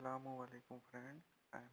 Assalamualaikum friend, I am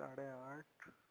8.5,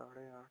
8.5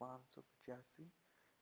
585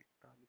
41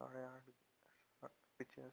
8.85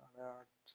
8.5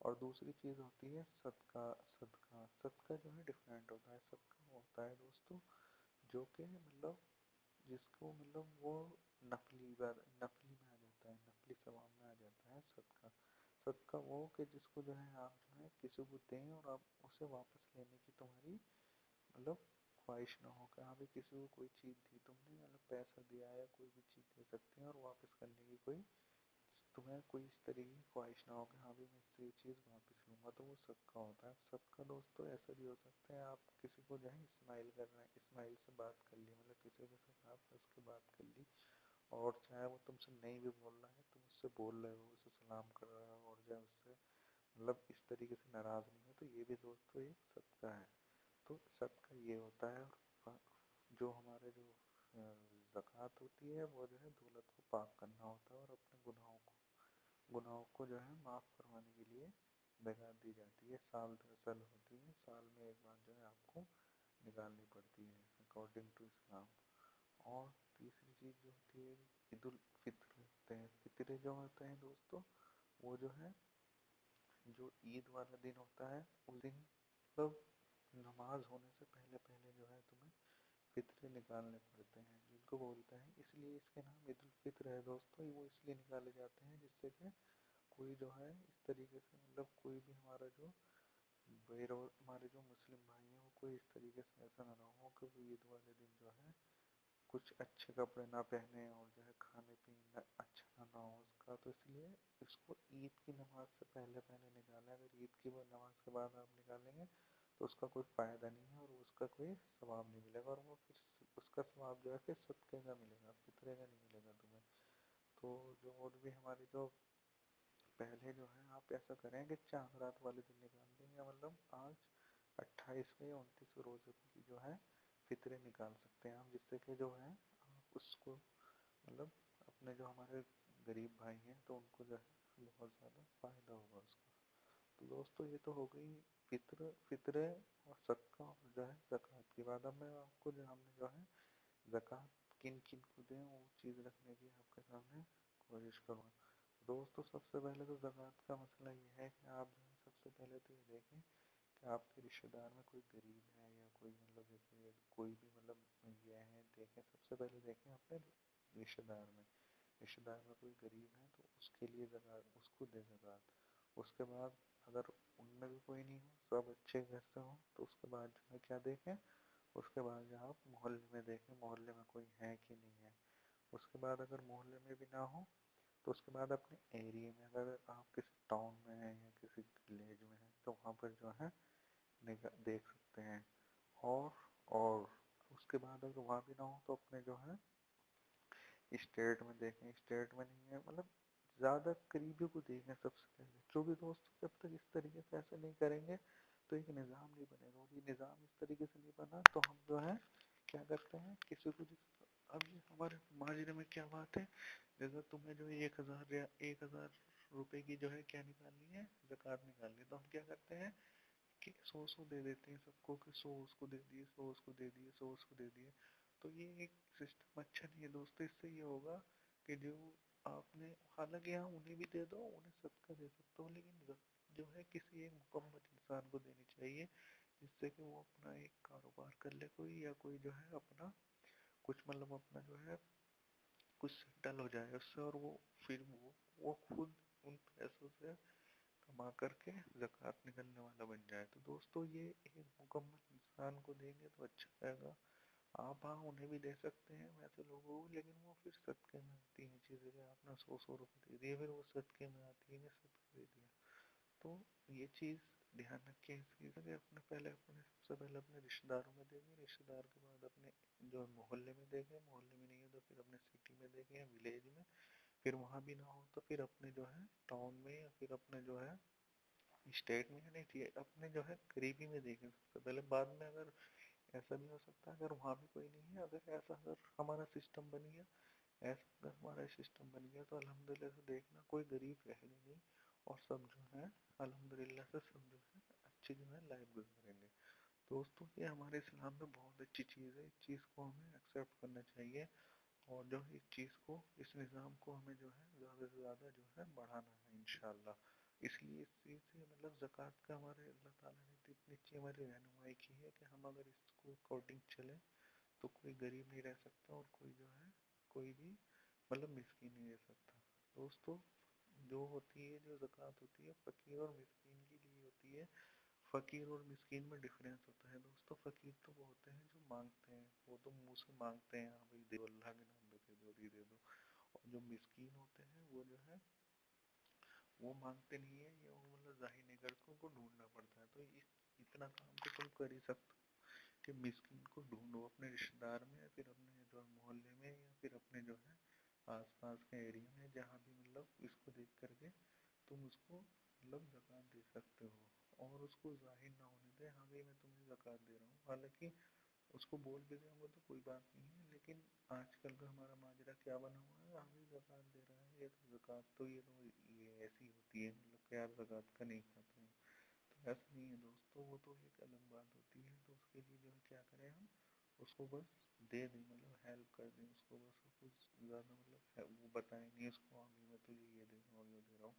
اور دوسری چیز ہوتی ہے صدقہ. صدقہ جو ہے ڈفرینٹ ہوتا ہے. صدقہ وہ ہوتا ہے دوستوں جو کہ مطلب جس کو مطلب وہ نفلی میں آ جاتا ہے, نفلی ثواب میں آ جاتا ہے صدقہ. صدقہ وہ کہ جس کو جو ہے آپ جو ہے کسی کو دیں اور آپ اسے واپس لینے کی تمہاری مطلب خواہش نہ ہو کہ ہاں بھی کسی کو کوئی چیز دی تم نے, مطلب پیسہ دیا یا کوئی بھی چیز دے سکتے ہیں اور واپس کرنے کی کوئی تمہیں کوئی اس طریقے کی خواہش نہ ہو کہ ہاں بھی میں اس سے یہ چیز واپس لوں گا, تو وہ صدقہ ہوتا ہے. صدقہ دوستوں ایسا بھی ہو سکتا ہے آپ کسی کو جو ہے اسمائل کر رہے ہیں, اسمائل سے بات کر لی, مطلب کسی کے ساتھ آپ نے اس کے بات کر لی اور چاہے وہ تم سے نہیں بھی بول رہا ہے تم اس سے بول رہے ہو, اسے سلام کر رہے ہو اور جو ہے اس سے مطلب اس طریقے سے ناراض نہیں ہے, تو یہ بھی دوستوں ایک صدقہ ہے. تو صدقہ یہ ہوتا ہے. اور جو ہمارے جو زکوٰۃ ہوتی ہے وہ جو ہے دولت کو پاک کرنا ہوتا ہے اور اپنے گناہوں کو جو ہے معاف کروانے کے لیے زکوٰۃ دی جاتی ہے. سال در سال ہوتی ہے, سال میں ایک بار جو ہے آپ کو نکالنی پڑتی ہے اکارڈنگ ٹو اسلام. اور تیسری چیز جو ہوتی ہے عید الفطر ہوتے ہیں. فطرے جو ہوتے ہیں دوستوں وہ جو ہے جو عید والا دن ہوتا ہے اس دن مطلب نماز ہونے سے پہلے پہلے جو ہے تمہیں فطرے نکالنے پڑتے ہیں, جن کو بولتے ہیں اس لیے اس کے نام عید الفطر ہے دوستوں. وہ اس لیے نکالے جاتے ہیں جس سے کہ کوئی جو ہے اس طریقے سے مطلب کوئی بھی ہمارا جو ہمارے جو مسلم بھائی ہیں وہ کوئی اس طریقے سے ایسا نہ ہو کہ وہ عید والے دن جو ہے کچھ اچھے کپڑے نہ پہنے اور جو ہے کھانے پینے اچھا نہ ہو اس کا. تو اس لیے اس کو عید کی نماز سے پہلے پہلے نکالیں. اگر عید کی نماز کے بعد آپ نکالیں گے تو اس کا کوئی فائدہ نہیں ہے اور اس کا کوئی ثواب نہیں ملے گا, اور وہ پھر اس کا ثواب جو ہے پھر صدقے کا ملے گا, فطرے کا نہیں ملے گا تمہیں. تو جو اور بھی ہماری جو پہلے جو ہے آپ ایسا کریں کہ چاند رات والے دن نکال دیں یا مطلب آج 28ویں یا 29 روزے کی جو ہے فطرے نکال سکتے ہیں آپ, جس سے کہ جو ہے آپ اس کو مطلب اپنے جو ہمارے غریب بھائی ہیں تو ان کو جو ہے بہت زیادہ فائدہ ہوگا اس کا. تو دوستوں یہ تو ہو گئی فطرے اور صدقہ اور جو ہے زکوٰۃ کی بات. اب میں آپ کو جو ہم نے جو ہے زکوٰۃ کن کن کو دیں وہ چیز رکھنے کی آپ کے سامنے کوشش کروں. دوستو سب سے پہلے تو زکوٰۃ کا مسئلہ یہ ہے کہ آپ جو ہے سب سے پہلے تو یہ دیکھیں کہ آپ کے رشتہ دار میں کوئی غریب ہے یا کوئی مطلب جیسے کوئی بھی مطلب یہ ہے. دیکھیں سب سے پہلے دیکھیں اپنے رشتہ دار میں کوئی غریب ہے تو اس کے لیے زکوٰۃ اس کو دے زکوٰۃ. اس کے بعد اگر ان میں بھی کوئی نہیں ہو سب اچھے گھر سے ہوں تو اس کے بعد جو ہے کیا دیکھیں, اس کے بعد جو آپ محلے میں دیکھیں محلے میں کوئی ہے کہ نہیں ہے. اس کے بعد اگر محلے میں بھی نہ ہو تو اس کے بعد اپنے ایریے میں اگر آپ کسی ٹاؤن میں ہیں یا کسی ولیج میں ہیں تو وہاں پر جو ہے دیکھ سکتے ہیں. اور اس کے بعد اگر وہاں بھی نہ ہو تو اپنے جو ہے اسٹیٹ میں دیکھیں, اسٹیٹ میں نہیں ہے مطلب زیادہ قریبی کو دیکھیں سب سے پہلے. جو بھی دوست جب تک اس طریقے سے ایسے نہیں کریں گے تو ایک نظام نہیں بنے گا, اور یہ نظام اس طریقے سے نہیں بنا تو ہم جو ہے کیا کرتے ہیں کسی کو اب یہ ہمارے معاشرے میں کیا بات ہے جیسے تمہیں جو 1000 روپے کی جو ہے کیا نکالنی ہے زکوٰۃ نکالنی ہے, تو ہم کیا کرتے ہیں کہ 100 دے دیتے ہیں سب کو کہ 100 اس کو دے دیے 100 اس کو دے دیے 100 اس کو دے دیے. تو یہ ایک سسٹم اچھا نہیں ہے دوستو. اس سے یہ ہوگا کہ جو آپ نے حالانکہ یہاں انہیں بھی دے دو انہیں صدقہ دے سکتے ہو, لیکن جو ہے کسی ایک مکمل انسان کو دینی چاہیے جس سے کہ وہ اپنا ایک کاروبار کر لے کوئی, یا کوئی جو ہے اپنا کچھ مطلب اپنا جو ہے کچھ سیٹل ہو جائے اس سے, اور وہ پھر وہ خود ان پیسوں سے کما کر کے زکوٰۃ نکلنے والا بن جائے. تو دوستو یہ ایک مکمل انسان کو دیں گے تو اچھا رہے گا. آپ ہاں انہیں بھی دے سکتے ہیں ویسے لوگوں کو, لیکن وہ پھر صدقے میں آتی ہیں چیزیں کہ آپ نے 100 روپے دے دیے پھر وہ صدقے میں آتی ہے کہ صدقہ دے دیا. تو یہ چیز دھیان رکھیں اس چیز سے سب سے پہلے اپنے رشتہ داروں میں دیکھیں, رشتہ دار کے بعد اپنے جو محلے میں دیکھیں, محلے میں نہیں ہے تو پھر اپنے سٹی میں دیکھیں یا ولیج میں, پھر وہاں بھی نہ ہو تو پھر اپنے جو ہے ٹاؤن میں یا پھر اپنے جو ہے اسٹیٹ میں نہیں چاہیے اپنے جو ہے قریبی میں دیکھیں سب سے پہلے. بعد میں اگر ایسا بھی ہو سکتا ہے اگر وہاں بھی کوئی نہیں ہے, اگر ہمارا سسٹم بن گیا اگر ہمارا سسٹم بن گیا تو الحمدللہ سے دیکھنا کوئی غریب رہ نہیں اور سب جو ہے الحمدللہ سے سب جو ہے اچھی جو ہے لائف گزاریں گے. دوستوں یہ ہمارے اسلام میں بہت اچھی چیز ہے, اس چیز کو ہمیں ایکسیپٹ کرنا چاہیے اور جو اس چیز کو اس نظام کو ہمیں جو ہے زیادہ سے زیادہ جو ہے بڑھانا ہے انشاءاللہ. اس لیے اس چیز سے مطلب زکوٰۃ کا ہمارے اللہ تعالیٰ نے تو اتنی اچھی ہماری رہنمائی کی ہے کہ ہم اگر اس کو اکارڈنگ چلیں تو کوئی غریب نہیں رہ سکتا اور کوئی جو ہے کوئی بھی مطلب مسکین نہیں رہ سکتا. دوستو جو ہوتی ہے جو زکوٰۃ ہوتی ہے فقیر اور مسکین کے لیے ہوتی ہے. فقیر اور مسکین میں ڈفرینس ہوتا ہے دوستو. فقیر تو وہ ہوتے ہیں جو مانگتے ہیں, وہ تو منہ سے مانگتے ہیں, ہاں بھائی دے اللہ کے نام پہ دے دو دے دو. اور جو مسکین ہوتے ہیں وہ جو ہے وہ مانگتے نہیں ہیں, یا وہ مطلب ظاہر نہیں کرتے, ان کو ڈھونڈنا پڑتا ہے. تو اتنا کام تو تم کر ہی سکتے کہ مسکین کو ڈھونڈو اپنے رشتے دار میں, یا پھر اپنے جو محلے میں, یا پھر اپنے جو ہے آس پاس کے ایریا میں, جہاں بھی مطلب اس کو دیکھ کر کے تم اس کو مطلب زکوٰۃ دے سکتے ہو. اور اس کو ظاہر نہ ہونے دے ہاں بھائی میں تمہیں زکوٰۃ دے رہا ہوں. حالانکہ اس کو بول بھی دیں گے تو کوئی بات نہیں ہے, لیکن آج کل کا ہمارا ماجرا کیا بنا ہوا ہے, ہم بھی زکوٰۃ دے رہے ہیں, یہ تو زکوٰۃ تو یہ ایسی ہوتی ہے مطلب کہ یار زکوٰۃ کا نہیں کھاتے ہیں. تو ایسا نہیں ہے دوستو, وہ تو ایک الگ بات ہوتی ہے. تو اس کے لیے جو ہے کیا کریں ہم اس کو بس دے دیں, مطلب ہیلپ کر دیں اس کو, بس کچھ زیادہ مطلب وہ بتائیں نہیں اس کو, ابھی میں تجھے یہ دے رہا ہوں یہ دے رہا ہوں,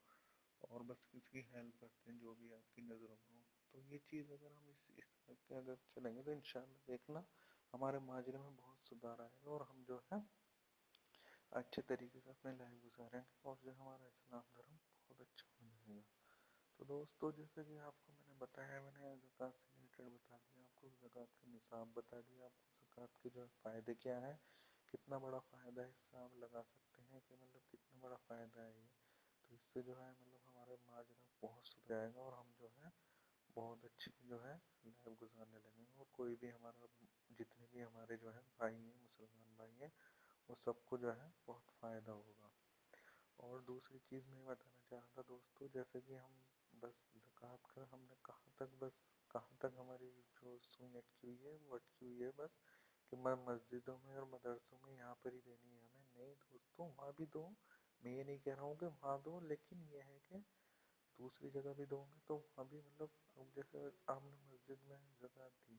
اور بس اس کی ہیلپ کرتے ہیں جو بھی آپ کی نظروں میں ہو. تو یہ چیز اگر ہم اس طرح کے اگر چلیں گے تو انشاءاللہ دیکھنا ہمارے معاشرے میں بہت سدھار آئے گا, اور ہم جو ہے اچھے طریقے سے اپنے لائف گزاریں گے, اور جو ہمارا اسلام دھرم بہت اچھا ہو جائے گا. تو دوستو جیسے کہ آپ کو میں نے بتایا, میں نے زکوٰۃ سے ریلیٹڈ بتا دیا آپ کو, زکوٰۃ کا نصاب بتا دیا آپ کو, زکوٰۃ کے جو فائدے کیا ہیں, کتنا بڑا فائدہ ہے, اس سے آپ لگا سکتے ہیں کہ مطلب کتنا بڑا فائدہ ہے یہ. تو اس سے جو ہے مطلب ہمارے معاشرہ بہت سدھر جائے گا, اور ہم جو ہے بہت اچھی جو ہے لائف گزارنے لگیں گے. اور کوئی بھی ہمارا جتنے بھی ہمارے جو ہے بھائی ہیں, مسلمان بھائی ہیں, وہ سب کو جو ہے بہت فائدہ ہوگا. اور دوسری چیز میں یہ بتانا چاہ رہا تھا دوستو, جیسے کہ ہم بس زکوٰۃ کا ہم نے کہاں تک ہماری جو سوئی اٹکی ہوئی ہے وہ اٹکی ہوئی ہے بس کہ میں مسجدوں میں اور مدرسوں میں یہاں پر ہی دینی ہے ہمیں. نہیں دوستو, وہاں بھی دو, میں یہ نہیں کہہ رہا ہوں کہ وہاں دو, لیکن یہ ہے کہ دوسری جگہ بھی دو گے تو وہاں بھی مطلب اب جیسے آپ نے مسجد میں زکوٰۃ دی,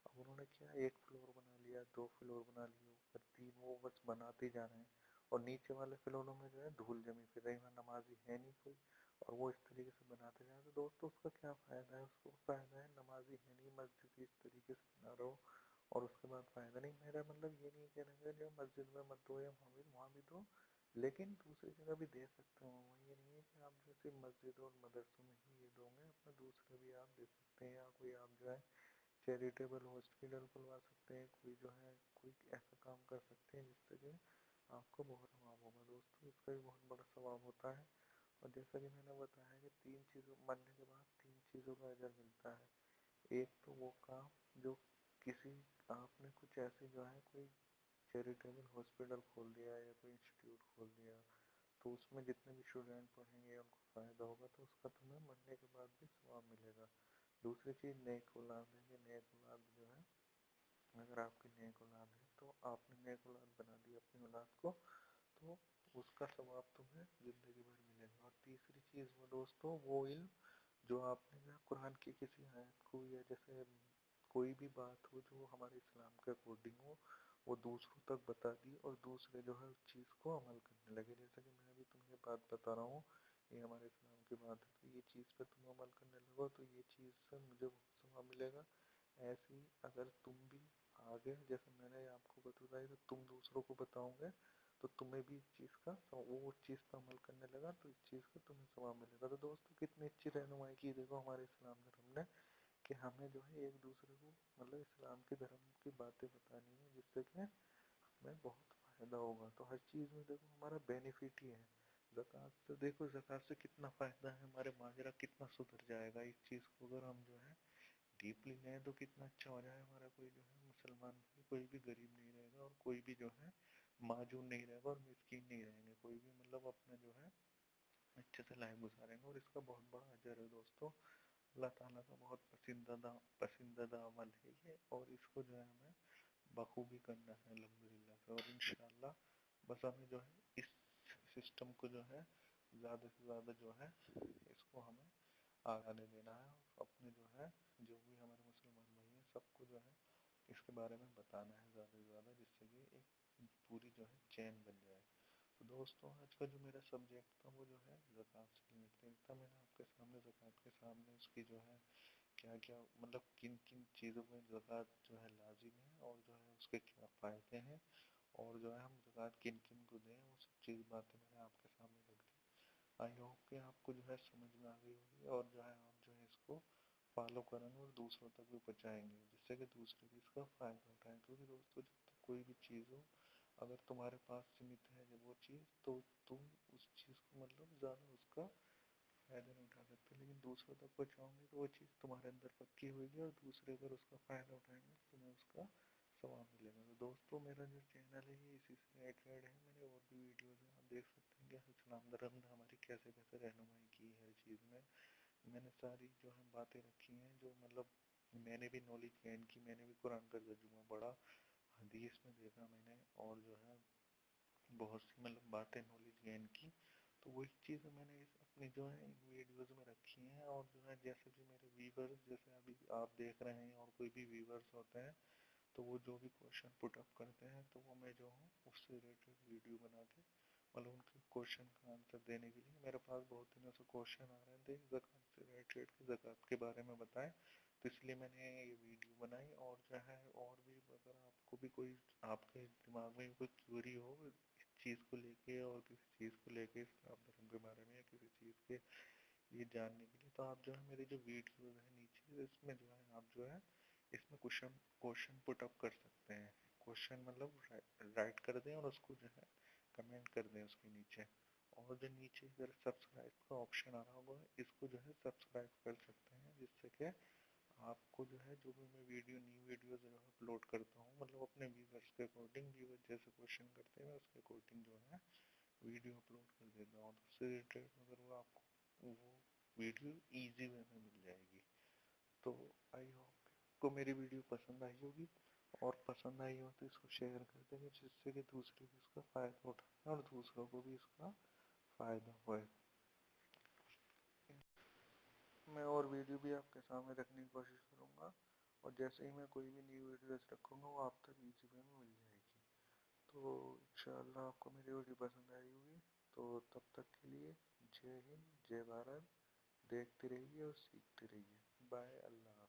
اب انہوں نے کیا ایک فلور بنا لیا, دو فلور بنا لیے, اوپر تین, وہ بس بناتے جا رہے ہیں, اور نیچے والے فلوروں میں جو ہے دھول جمی پھر رہی, نمازی ہے نہیں کوئی, اور وہ اس طریقے سے بناتے جائیں. تو دوستو اس کا کیا فائدہ ہے, اس کو فائدہ ہے نمازی ہے نہیں, مسجد اس طریقے سے بنا رہو اور اس کے بعد فائدہ نہیں. میرا مطلب یہ نہیں کہنے کا جو مسجد میں مت دو یا وہاں بھی دو, لیکن دوسری جگہ بھی دے سکتے ہو. یہ نہیں ہے کہ آپ جو صرف مسجد اور مدرسوں میں ہی یہ دو گے, اپنا دوسرے بھی آپ دے سکتے ہیں, یا کوئی آپ جو ہے چیریٹیبل ہاسپٹل کھلوا سکتے ہیں, کوئی جو ہے کوئی ایسا کام کر سکتے ہیں جس سے کہ آپ کو بہت ثواب ہوگا. دوستو اس کا بھی بہت بڑا ثواب ہوتا ہے. اور جیسا کہ میں نے بتایا کہ تین چیزوں مرنے کے بعد تین چیزوں کا اجر ملتا ہے. ایک تو وہ کام جو کسی آپ نے کچھ ایسے جو ہے کوئی چیریٹیبل ہاسپٹل کھول دیا یا کوئی انسٹیٹیوٹ کھول دیا, تو اس میں جتنے بھی اسٹوڈنٹ پڑھیں گے ان کو فائدہ ہوگا, تو اس کا تمہیں مرنے کے بعد بھی ثواب ملے گا. دوسری چیز نیک اولاد ہے, کہ نیک اولاد جو ہے اگر آپ کی نیک اولاد ہے تو آپ نے نیک اولاد بنا دی اپنی اولاد کو, تو اس کا ثواب تمہیں زندگی بھر ملے گا. اور تیسری چیز وہ دوستو وہ علم جو آپ نے قرآن کی کسی آیت کو, یا جیسے کوئی بھی بات ہو جو ہمارے اسلام کے اکارڈنگ ہو, وہ دوسروں تک بتا دی, اور دوسرے جو ہے اس چیز کو عمل کرنے لگے. جیسا کہ میں ابھی تمہیں بات بتا رہا ہوں, یہ ہمارے اسلام کی بات ہے, تو یہ چیز پہ تم عمل کرنے لگو تو یہ چیز سے مجھے بہت ثواب ملے گا. ایسے ہی اگر تم بھی آگے جیسے میں نے آپ کو بتائی تو تم دوسروں کو بتاؤ گے تو تمہیں بھی اس چیز کا وہ چیز پہ عمل کرنے لگا تو اس چیز کا تمہیں ثواب ملے گا. تو دوستو کتنی اچھی رہنمائی کی دیکھو ہمارے اسلام دھرم نے, کہ ہمیں جو ہے ایک دوسرے کو مطلب اسلام کے دھرم کی باتیں بتانی ہے, جس سے کہ ہمیں بہت فائدہ ہوگا. تو ہر چیز میں دیکھو ہمارا بینیفٹ ہی ہے. زکوٰۃ سے دیکھو, زکوٰۃ سے کتنا فائدہ ہے, ہمارے معاشرہ کتنا سدھر جائے گا. اس چیز کو اگر ہم جو ہے ڈیپلی لیں تو کتنا اچھا ہو جائے, ہمارا کوئی جو ہے مسلمان کوئی بھی غریب نہیں رہے گا, اور کوئی بھی جو ہے معجون نہیں رہے گا, اور مسکین نہیں رہیں گے, کوئی بھی مطلب اپنا جو ہے اچھے سے لائف گزاریں گے. اور اس کا بہت بڑا اجر ہے دوستو, اللہ تعالیٰ کا بہت پسندیدہ عمل ہے یہ, اور اس کو جو ہے ہمیں بخوبی کرنا ہے الحمدللہ سے. اور انشاءاللہ بس ہمیں جو ہے اس سسٹم کو جو ہے زیادہ سے زیادہ جو ہے اس کو ہمیں آگے دینا ہے, اور اپنے جو ہے جو بھی ہمارے مسلمان بھائی ہیں سب کو جو ہے اس کے بارے میں بتانا ہے زیادہ سے زیادہ, جس سے کہ ایک پوری جو ہے چین بن جائے. تو دوستوں آج کا جو میرا سبجیکٹ تھا وہ جو ہے زکوٰۃ سے ریلیٹڈ تھا. میں نے آپ کے سامنے زکوٰۃ کے سامنے اس کی جو ہے کیا کیا مطلب کن کن چیزوں میں زکوٰۃ جو ہے لازم ہے اور جو ہے اس کے کیا فائدے ہیں اور جو ہے ہم زکوٰۃ کن کن کو دیں وہ سب چیز باتیں میں نے آپ کے سامنے رکھ دی. آئی ہوپ کہ آپ کو جو ہے سمجھ میں آ گئی ہوگی اور جو ہے آپ جو ہے اس کو فالو کریں گے اور دوسروں تک بھی پہنچائیں گے جس سے کہ دوسرے بھی اس کا فائدہ اٹھائیں. کیونکہ دوستوں جب تک کوئی بھی چیز ہو اگر تمہارے پاس سیمت ہے جب وہ چیز تو تم اس چیز کو مطلب زیادہ اس کا فائدہ نہیں اٹھا سکتے, لیکن دوسروں تک پہنچاؤ گے تو وہ چیز تمہارے اندر پکی ہوئے گی اور دوسرے اگر اس کا فائدہ اٹھائیں گے تو تمہیں اس کا ثواب ملے گا. تو دوستوں میرا جو چینل ہے یہ اسی سے ریلیٹڈ ہے. میں نے اور بھی ویڈیوز ہیں آپ دیکھ سکتے ہیں کہ اسلام دھرم نے ہماری کیسے کیسے رہنمائی کی ہے ہر چیز میں نے ساری جو ہے باتیں رکھی ہیں جو مطلب میں نے بھی نالج گین کی. میں نے بھی قرآن کا ترجمہ پڑھا, حدیث میں دیکھا میں نے اور جو ہے بہت سی مطلب باتیں نالج گین کی. تو وہی چیزیں میں نے اپنی جو ہے ان ویڈیوز میں رکھی ہیں اور جو ہے جیسے بھی میرے ویورز جیسے ابھی آپ دیکھ رہے ہیں اور کوئی بھی ویورز ہوتے ہیں تو وہ جو بھی کوشچن پٹ اپ کرتے ہیں تو وہ میں جو ہوں اس سے ریلیٹڈ ویڈیو بنا کے مطلب ان کے کوشچن کا آنسر دینے کے لیے میرے پاس بہت دنوں سے کوشچن آ رہے تھے زکوٰۃ سے ریلیٹڈ زکوٰۃ کے بارے میں بتائیں, تو اس لیے میں نے یہ ویڈیو بنائی. اور جو ہے اور بھی اگر آپ کو بھی کوئی آپ کے دماغ میں کوئی کیوری ہو اس چیز کو لے کے اور کسی چیز کو لے کے اسلام دھرم کے بارے میں یا کسی چیز کے یہ جاننے کے لیے تو آپ جو ہے میری جو ویڈیوز ہیں نیچے اس میں جو ہے آپ جو ہے اس میں کوشچن پٹ اپ کر سکتے ہیں. کوشچن مطلب رائٹ کر دیں اور اس کو جو ہے کمنٹ کر دیں اس کے نیچے. اور جو نیچے اگر سبسکرائب کا آپشن آ رہا ہوگا اس کو جو ہے سبسکرائب کر سکتے ہیں جس سے کہ آپ کو جو ہے جو بھی میں نیو ویڈیوز جو ہے اپلوڈ کرتا ہوں مطلب اپنے ویورز کے اکارڈنگ ویور جیسے کوشچن کرتے ہیں اس کے اکارڈنگ جو ہے ویڈیو اپلوڈ کر دیتا ہوں. تو اس سے ریلیٹڈ اگر وہ آپ کو وہ ویڈیو ایزی وے میں مل جائے گی. تو آئی ہوپ کو میری ویڈیو پسند آئی ہوگی اور پسند آئی ہو تو اس کو شیئر کر دیں گے جس سے کہ دوسرے بھی اس کا فائدہ اٹھائیں اور دوسروں کو بھی اس کا فائدہ ہوئے. میں اور ویڈیو بھی آپ کے سامنے رکھنے کی کوشش کروں گا اور جیسے ہی میں کوئی بھی نیو ویڈیوز رکھوں گا وہ آپ تک ایزی وے میں مل جائے گی. تو انشاءاللہ آپ کو میری ویڈیو پسند آئی ہوگی. تو تب تک کے لیے جے ہند جے بھارت, دیکھتے رہیے اور سیکھتے رہیے. بائے, اللہ.